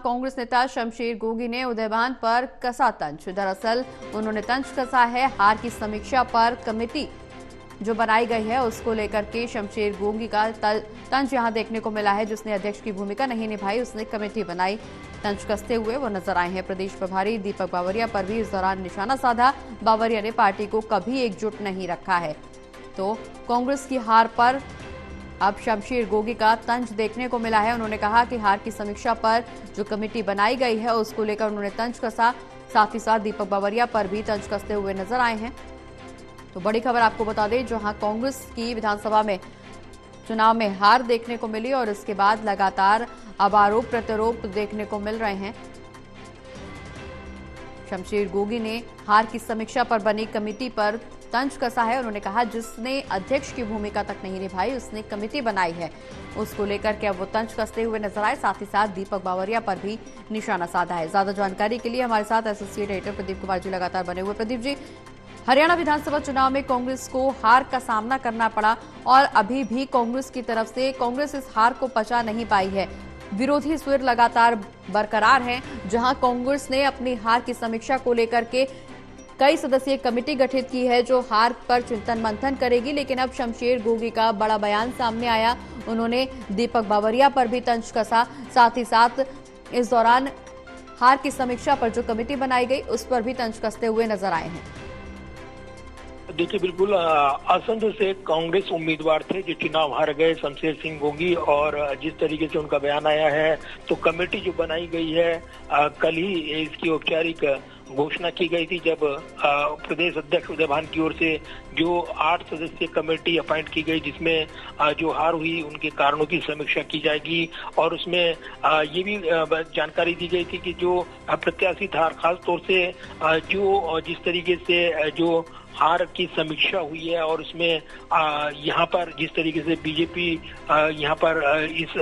कांग्रेस नेता शमशेर गोगी ने उदयभान पर कसा तंज। दरअसल उन्होंने तंज कसा है हार की समीक्षा पर कमेटी जो बनाई गई है उसको लेकर के शमशेर गोगी का तंज यहां देखने को मिला है। जिसने अध्यक्ष की भूमिका नहीं निभाई उसने कमेटी बनाई। तंज कसते हुए वो नजर आए हैं। प्रदेश प्रभारी दीपक बावरिया पर भी इस दौरान निशाना साधा। बावरिया ने पार्टी को कभी एकजुट नहीं रखा है। तो कांग्रेस की हार पर अब शमशेर गोगी का तंज देखने को मिला है। उन्होंने कहा कि हार की समीक्षा पर जो कमेटी बनाई गई है उसको लेकर उन्होंने तंज कसा। साथ ही साथ दीपक बावरिया पर भी तंज कसते हुए नजर आए हैं। तो बड़ी खबर आपको बता दें, जहां कांग्रेस की विधानसभा में चुनाव में हार देखने को मिली और इसके बाद लगातार अब आरोप प्रत्यारोप देखने को मिल रहे हैं। शमशेर गोगी ने हार की समीक्षा पर बनी कमेटी पर तंज कसा है। उन्होंने कहा जिसने अध्यक्ष की भूमिका तक नहीं निभाई उसने कमेटी बनाई है, उसको लेकर के अब वो तंज कसते हुए नजर आए। साथ ही साथ दीपक बावरिया पर भी निशाना साधा है। ज्यादा जानकारी के लिए हमारे साथ एसोसिएट एडिटर प्रदीप कुमार जी लगातार बने हुए। प्रदीप जी, हरियाणा विधानसभा चुनाव में कांग्रेस को हार का सामना करना पड़ा और अभी भी कांग्रेस की तरफ से कांग्रेस इस हार को पचा नहीं पाई है। विरोधी सुर लगातार बरकरार हैं। जहां कांग्रेस ने अपनी हार की समीक्षा को लेकर के कई सदस्यीय कमेटी गठित की है जो हार पर चिंतन मंथन करेगी, लेकिन अब शमशेर गोगी का बड़ा बयान सामने आया। उन्होंने दीपक बावरिया पर भी तंज कसा। साथ ही साथ इस दौरान हार की समीक्षा पर जो कमेटी बनाई गई उस पर भी तंज कसते हुए नजर आए हैं। देखिए, बिल्कुल असंध से कांग्रेस उम्मीदवार थे जो चुनाव हार गए, शमशेर सिंह गोगी, और जिस तरीके से उनका बयान आया है तो कमेटी जो बनाई गई है कल ही इसकी औपचारिक घोषणा की गई थी, जब प्रदेश अध्यक्ष उदयभान की ओर से जो 8 सदस्यीय कमेटी अपॉइंट की गई, जिसमें जो हार हुई उनके कारणों की समीक्षा की जाएगी। और उसमें ये भी जानकारी दी गई थी कि जो प्रत्याशित हार, खास तौर से जो जिस तरीके से जो हार की समीक्षा हुई है और उसमें यहाँ पर जिस तरीके से बीजेपी यहाँ पर इस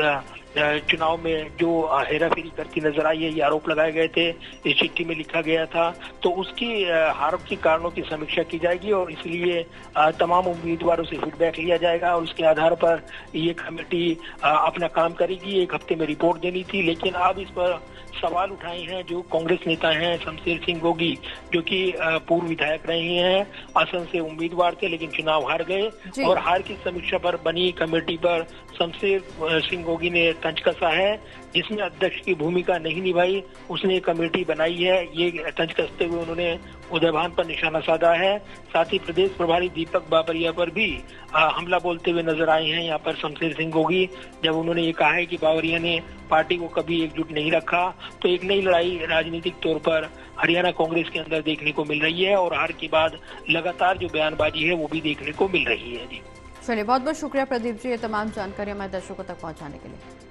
चुनाव में जो हेराफेरी करती नजर आई है, ये आरोप लगाए गए थे, इस चिट्ठी में लिखा गया था, तो उसकी हार के कारणों की समीक्षा की जाएगी और इसलिए तमाम उम्मीदवारों से फीडबैक लिया जाएगा और उसके आधार पर ये कमेटी अपना काम करेगी। 1 हफ्ते में रिपोर्ट देनी थी, लेकिन अब इस पर सवाल उठाए हैं जो कांग्रेस नेता हैं शमशेर सिंह गोगी, जो कि पूर्व विधायक रहे हैं, असम से उम्मीदवार थे लेकिन चुनाव हार गए, और हार की समीक्षा पर बनी कमेटी पर शमशेर सिंह गोगी ने तंज कसा है। जिसने अध्यक्ष की भूमिका नहीं निभाई उसने कमेटी बनाई है, ये तंज कसते हुए उन्होंने उदयभान पर निशाना साधा है। साथ ही प्रदेश प्रभारी दीपक बावरिया पर भी हमला बोलते हुए नजर आए हैं यहाँ पर शमशेर सिंह गोगी, जब उन्होंने ये कहा है कि बावरिया ने पार्टी को कभी एकजुट नहीं रखा। तो एक नई लड़ाई राजनीतिक तौर पर हरियाणा कांग्रेस के अंदर देखने को मिल रही है और हार के बाद लगातार जो बयानबाजी है वो भी देखने को मिल रही है। जी चलिए, बहुत बहुत शुक्रिया प्रदीप जी, ये तमाम जानकारी हमारे दर्शकों तक पहुंचाने के लिए।